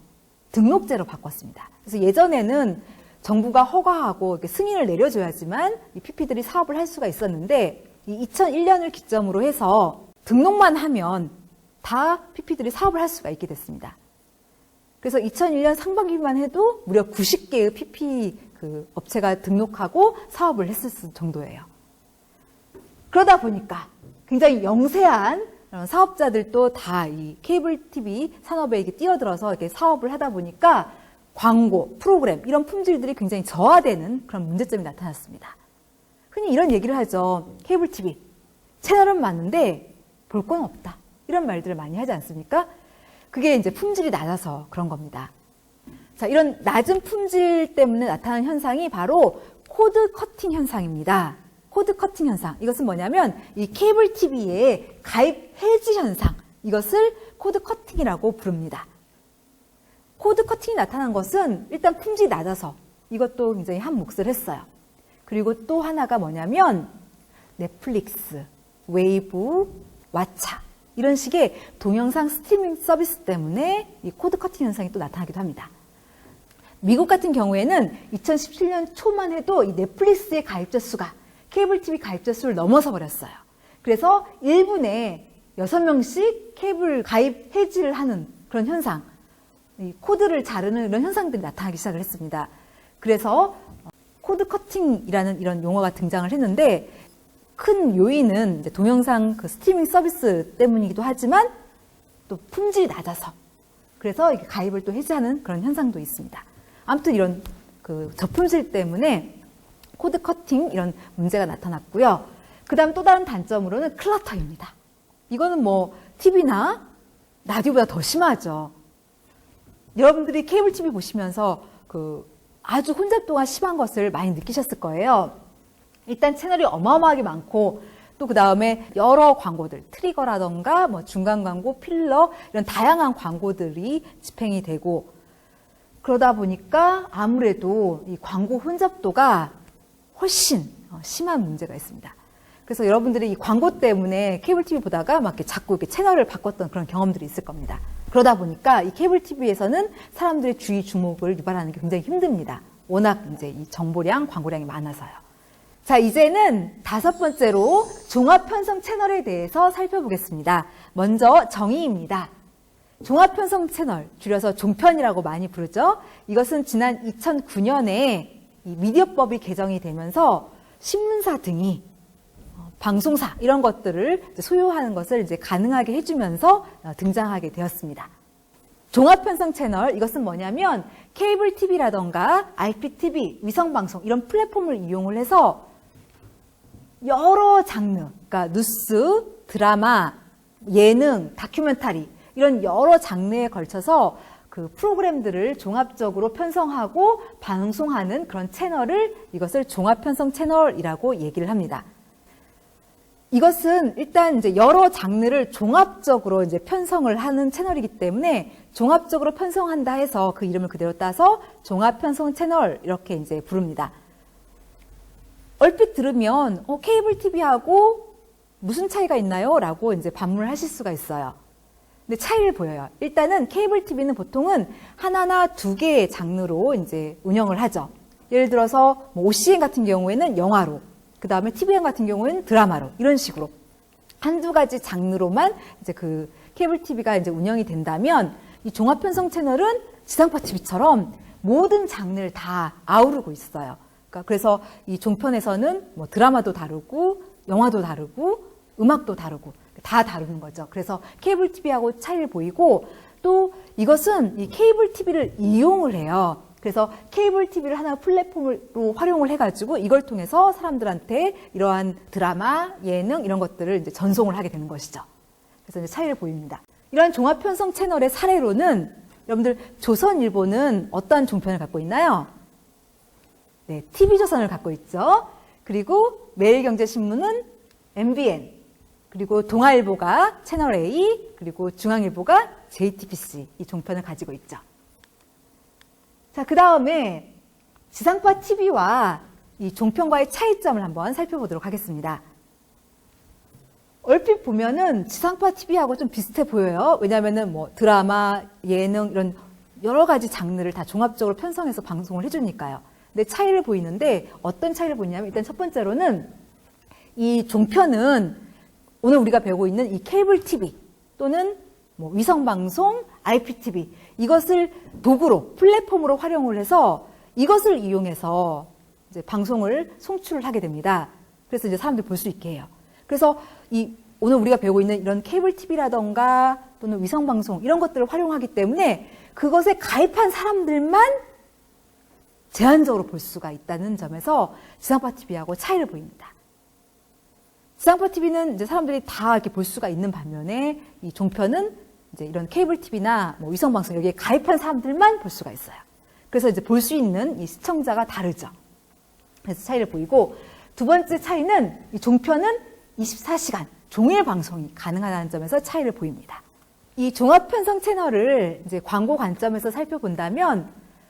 등록제로 바꿨습니다. 그래서 예전에는 정부가 허가하고 승인을 내려줘야지만 이 PP들이 사업을 할 수가 있었는데 이 2001년을 기점으로 해서 등록만 하면 다 PP들이 사업을 할 수가 있게 됐습니다. 그래서 2001년 상반기만 해도 무려 90개의 PP 그 업체가 등록하고 사업을 했을 정도예요. 그러다 보니까 굉장히 영세한 사업자들도 다 이 케이블 TV 산업에 이렇게 뛰어들어서 이렇게 사업을 하다 보니까 광고, 프로그램 이런 품질들이 굉장히 저하되는 그런 문제점이 나타났습니다. 흔히 이런 얘기를 하죠. 케이블 TV 채널은 많은데 볼 건 없다. 이런 말들을 많이 하지 않습니까? 그게 이제 품질이 낮아서 그런 겁니다. 자, 이런 낮은 품질 때문에 나타나는 현상이 바로 코드 커팅 현상입니다. 코드 커팅 현상. 이것은 뭐냐면 이 케이블 TV의 가입 해지 현상. 이것을 코드 커팅이라고 부릅니다. 코드 커팅이 나타난 것은 일단 품질이 낮아서 이것도 굉장히 한 몫을 했어요. 그리고 또 하나가 뭐냐면 넷플릭스, 웨이브, 왓챠 이런 식의 동영상 스트리밍 서비스 때문에 이 코드 커팅 현상이 또 나타나기도 합니다. 미국 같은 경우에는 2017년 초만 해도 이 넷플릭스의 가입자 수가 케이블 TV 가입자 수를 넘어서 버렸어요. 그래서 1분에 6명씩 케이블 가입 해지를 하는 그런 현상, 이 코드를 자르는 이런 현상들이 나타나기 시작을 했습니다. 그래서 코드 커팅이라는 이런 용어가 등장을 했는데 큰 요인은 이제 동영상 그 스트리밍 서비스 때문이기도 하지만 또 품질이 낮아서 그래서 이렇게 가입을 또 해지하는 그런 현상도 있습니다. 아무튼 이런 그 저품질 때문에 코드 커팅 이런 문제가 나타났고요. 그 다음 또 다른 단점으로는 클러터입니다. 이거는 뭐 TV나 라디오보다 더 심하죠. 여러분들이 케이블 TV 보시면서 그 아주 혼잡도가 심한 것을 많이 느끼셨을 거예요. 일단 채널이 어마어마하게 많고 또 그 다음에 여러 광고들, 트리거라던가 뭐 중간 광고, 필러 이런 다양한 광고들이 집행이 되고 그러다 보니까 아무래도 이 광고 혼잡도가 훨씬 심한 문제가 있습니다. 그래서 여러분들이 이 광고 때문에 케이블 TV 보다가 막 이렇게 자꾸 이렇게 채널을 바꿨던 그런 경험들이 있을 겁니다. 그러다 보니까 이 케이블 TV에서는 사람들의 주의 주목을 유발하는 게 굉장히 힘듭니다. 워낙 이제 이 정보량, 광고량이 많아서요. 자, 이제는 5번째로 종합 편성 채널에 대해서 살펴보겠습니다. 먼저 정의입니다. 종합 편성 채널, 줄여서 종편이라고 많이 부르죠. 이것은 지난 2009년에 이 미디어법이 개정이 되면서 신문사 등이 방송사 이런 것들을 소유하는 것을 이제 가능하게 해주면서 등장하게 되었습니다. 종합 편성 채널 이것은 뭐냐면 케이블 TV라던가 IPTV, 위성방송 이런 플랫폼을 이용을 해서 여러 장르, 그러니까 뉴스, 드라마, 예능, 다큐멘터리 이런 여러 장르에 걸쳐서 그 프로그램들을 종합적으로 편성하고 방송하는 그런 채널을 이것을 종합편성 채널이라고 얘기를 합니다. 이것은 일단 이제 여러 장르를 종합적으로 이제 편성을 하는 채널이기 때문에 종합적으로 편성한다 해서 그 이름을 그대로 따서 종합편성 채널 이렇게 이제 부릅니다. 얼핏 들으면 케이블 TV하고 무슨 차이가 있나요? 라고 이제 반문을 하실 수가 있어요. 근데 차이를 보여요. 일단은 케이블 TV는 보통은 하나나 두 개의 장르로 이제 운영을 하죠. 예를 들어서 뭐 OCN 같은 경우에는 영화로, 그 다음에 TVN 같은 경우에는 드라마로, 이런 식으로 한두 가지 장르로만 이제 그 케이블 TV가 이제 운영이 된다면 이 종합편성 채널은 지상파 TV처럼 모든 장르를 다 아우르고 있어요. 그래서 이 종편에서는 뭐 드라마도 다루고 영화도 다루고 음악도 다루고 다 다루는 거죠. 그래서 케이블 TV하고 차이를 보이고 또 이것은 이 케이블 TV를 이용을 해요. 그래서 케이블 TV를 하나 플랫폼으로 활용을 해가지고 이걸 통해서 사람들한테 이러한 드라마, 예능 이런 것들을 이제 전송을 하게 되는 것이죠. 그래서 이제 차이를 보입니다. 이러한 종합편성 채널의 사례로는 여러분들 조선일보는 어떠한 종편을 갖고 있나요? 네, TV조선을 갖고 있죠. 그리고 매일경제신문은 MBN, 그리고 동아일보가 채널A, 그리고 중앙일보가 JTBC 이 종편을 가지고 있죠. 자, 그 다음에 지상파 TV와 이 종편과의 차이점을 한번 살펴보도록 하겠습니다. 얼핏 보면은 지상파 TV하고 좀 비슷해 보여요. 왜냐하면은 뭐 드라마, 예능 이런 여러 가지 장르를 다 종합적으로 편성해서 방송을 해주니까요. 근데 차이를 보이는데 어떤 차이를 보이냐면 일단 첫 번째로는 이 종편은 오늘 우리가 배우고 있는 이 케이블 TV 또는 뭐 위성방송, IPTV 이것을 도구로 플랫폼으로 활용을 해서 이것을 이용해서 이제 방송을 송출을 하게 됩니다. 그래서 이제 사람들이 볼 수 있게 해요. 그래서 이 오늘 우리가 배우고 있는 이런 케이블 TV라던가 또는 위성방송 이런 것들을 활용하기 때문에 그것에 가입한 사람들만 제한적으로 볼 수가 있다는 점에서 지상파 TV하고 차이를 보입니다. 지상파 TV는 이제 사람들이 다 이렇게 볼 수가 있는 반면에 이 종편은 이제 이런 케이블 TV나 뭐 위성방송 여기에 가입한 사람들만 볼 수가 있어요. 그래서 이제 볼 수 있는 이 시청자가 다르죠. 그래서 차이를 보이고 두 번째 차이는 이 종편은 24시간 종일 방송이 가능하다는 점에서 차이를 보입니다. 이 종합편성 채널을 이제 광고 관점에서 살펴본다면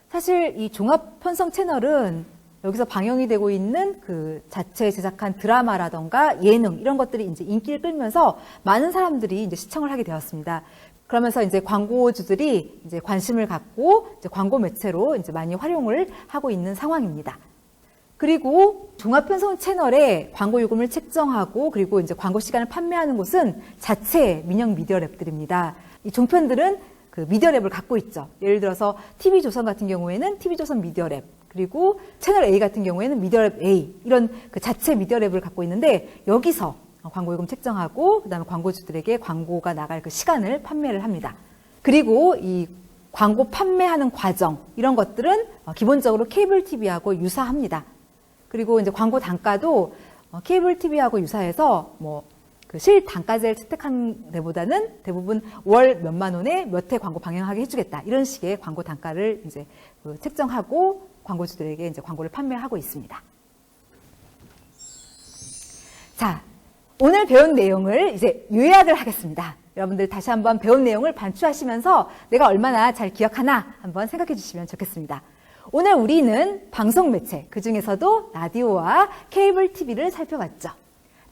사실 이 종합편성 채널은 여기서 방영이 되고 있는 그 자체 제작한 드라마라던가 예능 이런 것들이 이제 인기를 끌면서 많은 사람들이 이제 시청을 하게 되었습니다. 그러면서 이제 광고주들이 이제 관심을 갖고 이제 광고 매체로 이제 많이 활용을 하고 있는 상황입니다. 그리고 종합편성 채널에 광고 요금을 책정하고 그리고 이제 광고 시간을 판매하는 곳은 자체 민영 미디어 랩들입니다. 이 종편들은 그 미디어 랩을 갖고 있죠. 예를 들어서 TV조선 같은 경우에는 TV조선 미디어 랩, 그리고 채널 A 같은 경우에는 미디어 랩 A 이런 그 자체 미디어 랩을 갖고 있는데 여기서 광고 요금 책정하고 그다음에 광고주들에게 광고가 나갈 그 시간을 판매를 합니다. 그리고 이 광고 판매하는 과정 이런 것들은 기본적으로 케이블 TV하고 유사합니다. 그리고 이제 광고 단가도 케이블 TV하고 유사해서 뭐 그 실단가제를 채택한 데보다는 대부분 월 몇만 원에 몇 회 광고 방영하게 해주겠다 이런 식의 광고 단가를 이제 책정하고 광고주들에게 이제 광고를 판매하고 있습니다. 자, 오늘 배운 내용을 이제 요약을 하겠습니다. 여러분들 다시 한번 배운 내용을 반추하시면서 내가 얼마나 잘 기억하나 한번 생각해 주시면 좋겠습니다. 오늘 우리는 방송 매체, 그 중에서도 라디오와 케이블 TV를 살펴봤죠.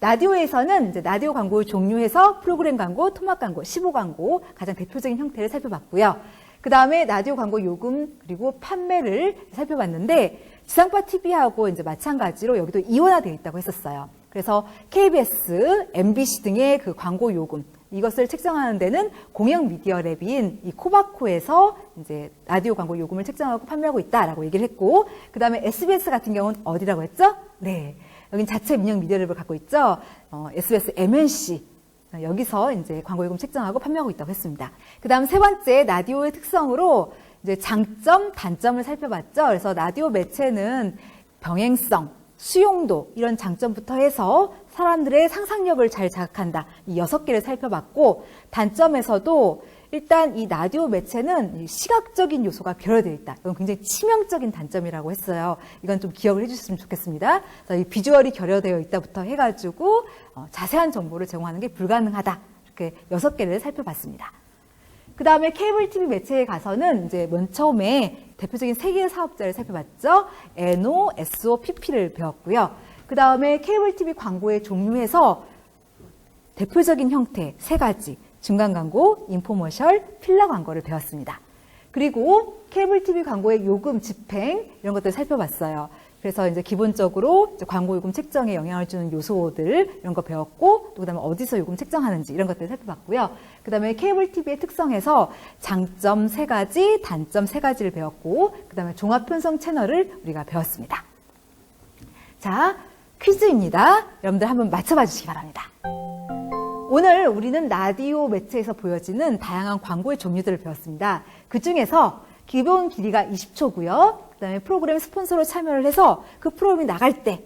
라디오에서는 이제 라디오 광고 종류에서 프로그램 광고, 토막 광고, 15광고 가장 대표적인 형태를 살펴봤고요. 그 다음에 라디오 광고 요금 그리고 판매를 살펴봤는데 지상파 TV하고 이제 마찬가지로 여기도 이원화되어 있다고 했었어요. 그래서 KBS, MBC 등의 그 광고 요금 이것을 책정하는 데는 공영 미디어 랩인 이 코바코에서 이제 라디오 광고 요금을 책정하고 판매하고 있다라고 얘기를 했고, 그 다음에 SBS 같은 경우는 어디라고 했죠? 네, 여긴 자체 민영 미디어 랩을 갖고 있죠. SBS MNC 여기서 이제 광고 요금 책정하고 판매하고 있다고 했습니다. 그 다음 세 번째 라디오의 특성으로 이제 장점, 단점을 살펴봤죠. 그래서 라디오 매체는 병행성, 수용도 이런 장점부터 해서 사람들의 상상력을 잘 자극한다. 이 6개를 살펴봤고 단점에서도 일단 이 라디오 매체는 시각적인 요소가 결여되어 있다. 이건 굉장히 치명적인 단점이라고 했어요. 이건 좀 기억을 해주셨으면 좋겠습니다. 그래서 이 비주얼이 결여되어 있다부터 해가지고 자세한 정보를 제공하는 게 불가능하다. 이렇게 6개를 살펴봤습니다. 그 다음에 케이블 TV 매체에 가서는 이제 맨 처음에 대표적인 3개의 사업자를 살펴봤죠. NO, SO, PP를 배웠고요. 그 다음에 케이블 TV 광고의 종류에서 대표적인 형태 3가지, 중간 광고, 인포머셜, 필러 광고를 배웠습니다. 그리고 케이블 TV 광고의 요금 집행 이런 것들을 살펴봤어요. 그래서 이제 기본적으로 이제 광고 요금 책정에 영향을 주는 요소들 이런 거 배웠고, 또 그다음에 어디서 요금 책정하는지 이런 것들을 살펴봤고요. 그다음에 케이블 TV의 특성에서 장점 3가지, 단점 3가지를 배웠고, 그다음에 종합 편성 채널을 우리가 배웠습니다. 자, 퀴즈입니다. 여러분들 한번 맞춰봐 주시기 바랍니다. 오늘 우리는 라디오 매체에서 보여지는 다양한 광고의 종류들을 배웠습니다. 그 중에서 기본 길이가 20초고요. 그다음에 프로그램 스폰서로 참여를 해서 그 프로그램이 나갈 때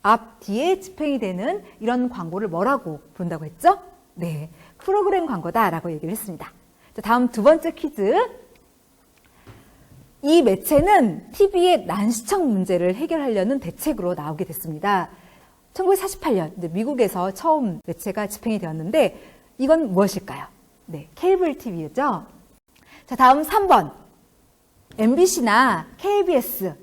앞, 뒤에 집행이 되는 이런 광고를 뭐라고 부른다고 했죠? 네, 프로그램 광고다라고 얘기를 했습니다. 자, 다음 2번째 퀴즈. 이 매체는 TV의 난시청 문제를 해결하려는 대책으로 나오게 됐습니다. 1948년 미국에서 처음 매체가 집행이 되었는데 이건 무엇일까요? 네, 케이블 TV죠. 자, 다음 3번. MBC나 KBS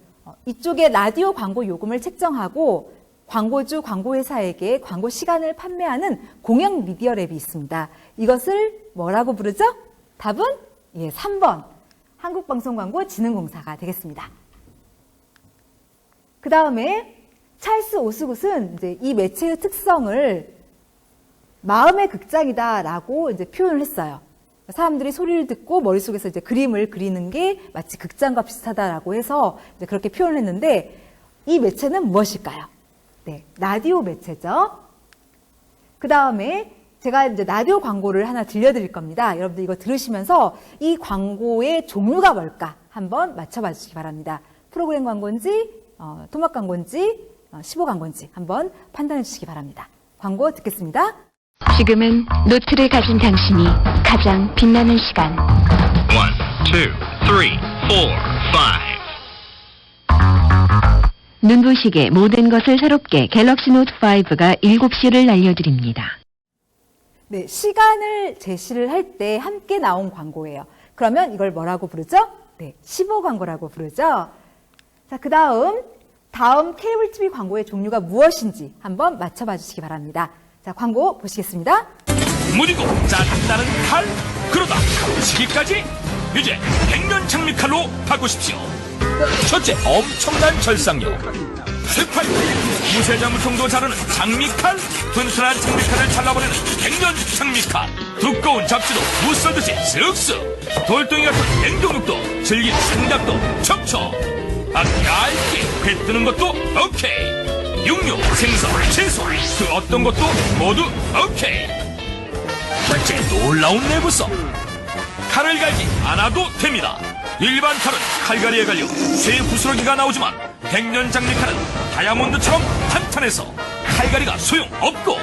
이쪽에 라디오 광고 요금을 책정하고 광고주, 광고회사에게 광고 시간을 판매하는 공영 미디어 랩이 있습니다. 이것을 뭐라고 부르죠? 답은 3번. 한국방송광고진흥공사가 되겠습니다. 그 다음에 찰스 오스굿은 이제 이 매체의 특성을 마음의 극장이다라고 이제 표현을 했어요. 사람들이 소리를 듣고 머릿속에서 이제 그림을 그리는 게 마치 극장과 비슷하다라고 해서 이제 그렇게 표현을 했는데 이 매체는 무엇일까요? 네, 라디오 매체죠. 그 다음에 제가 이제 라디오 광고를 하나 들려드릴 겁니다. 여러분들 이거 들으시면서 이 광고의 종류가 뭘까 한번 맞춰봐 주시기 바랍니다. 프로그램 광고인지, 토막 광고인지, 15 광고인지 한번 판단해 주시기 바랍니다. 광고 듣겠습니다. 지금은 노트를 가진 당신이 가장 빛나는 시간. 1, 2, 3, 4, 5. 눈부시게 모든 것을 새롭게 갤럭시 노트 5가 7시를 알려드립니다. 네, 시간을 제시를 할 때 함께 나온 광고예요. 그러면 이걸 뭐라고 부르죠? 네, 15 광고라고 부르죠. 자, 다음 케이블 TV 광고의 종류가 무엇인지 한번 맞춰봐 주시기 바랍니다. 자, 광고 보시겠습니다. 무디고 짜증나는 칼? 그러다 시기까지? 이제 100년 장미칼로 바꾸십시오. 첫째, 엄청난 절상력. 쇠파이프, 무쇠자 물통도 자르는 장미칼. 튼튼한 장미칼을 잘라버리는 100년 장미칼. 두꺼운 잡지도 무썰듯이 쓱쓱. 돌덩이 같은 냉동육도, 질긴 생닭도 척척. 얇게 회 뜨는 것도 오케이. 육류, 생선, 채소 그 어떤 것도 모두 오케이. 둘째, 놀라운 내구성. 칼을 갈지 않아도 됩니다. 일반 칼은 칼갈이에 갈려 쇠 부스러기가 나오지만 100년 장미칼은 다이아몬드처럼 탄탄해서 칼갈이가 소용없고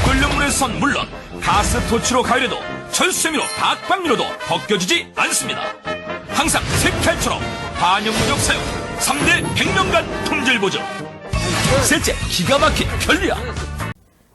끓는 물에선 물론 가스토치로 가열해도 철수세미로 박박미로도 벗겨지지 않습니다. 항상 새 칼처럼 반영무적 사용, 3대 100년간 품질 보증. 셋째, 기가 막힌 편리함.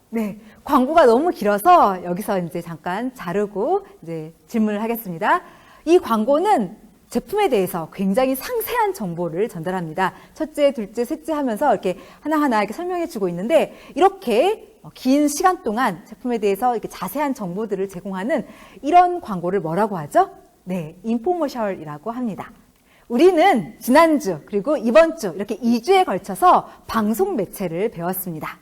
네, 광고가 너무 길어서 여기서 이제 잠깐 자르고 이제 질문을 하겠습니다. 이 광고는 제품에 대해서 굉장히 상세한 정보를 전달합니다. 첫째, 둘째, 셋째 하면서 이렇게 하나하나 이렇게 설명해 주고 있는데 이렇게 긴 시간 동안 제품에 대해서 이렇게 자세한 정보들을 제공하는 이런 광고를 뭐라고 하죠? 네, 인포머셜이라고 합니다. 우리는 지난주 그리고 이번 주 이렇게 2주에 걸쳐서 방송 매체를 배웠습니다.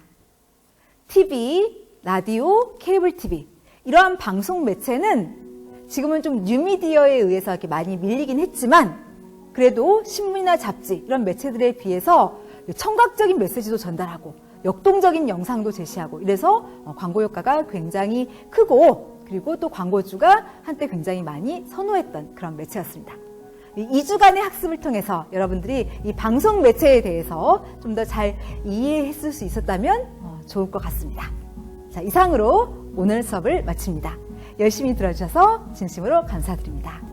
TV, 라디오, 케이블 TV 이러한 방송 매체는 지금은 좀 뉴미디어에 의해서 이렇게 많이 밀리긴 했지만 그래도 신문이나 잡지 이런 매체들에 비해서 청각적인 메시지도 전달하고 역동적인 영상도 제시하고 이래서 광고 효과가 굉장히 크고 그리고 또 광고주가 한때 굉장히 많이 선호했던 그런 매체였습니다. 2주간의 학습을 통해서 여러분들이 이 방송 매체에 대해서 좀 더 잘 이해했을 수 있었다면 좋을 것 같습니다. 자, 이상으로 오늘 수업을 마칩니다. 열심히 들어주셔서 진심으로 감사드립니다.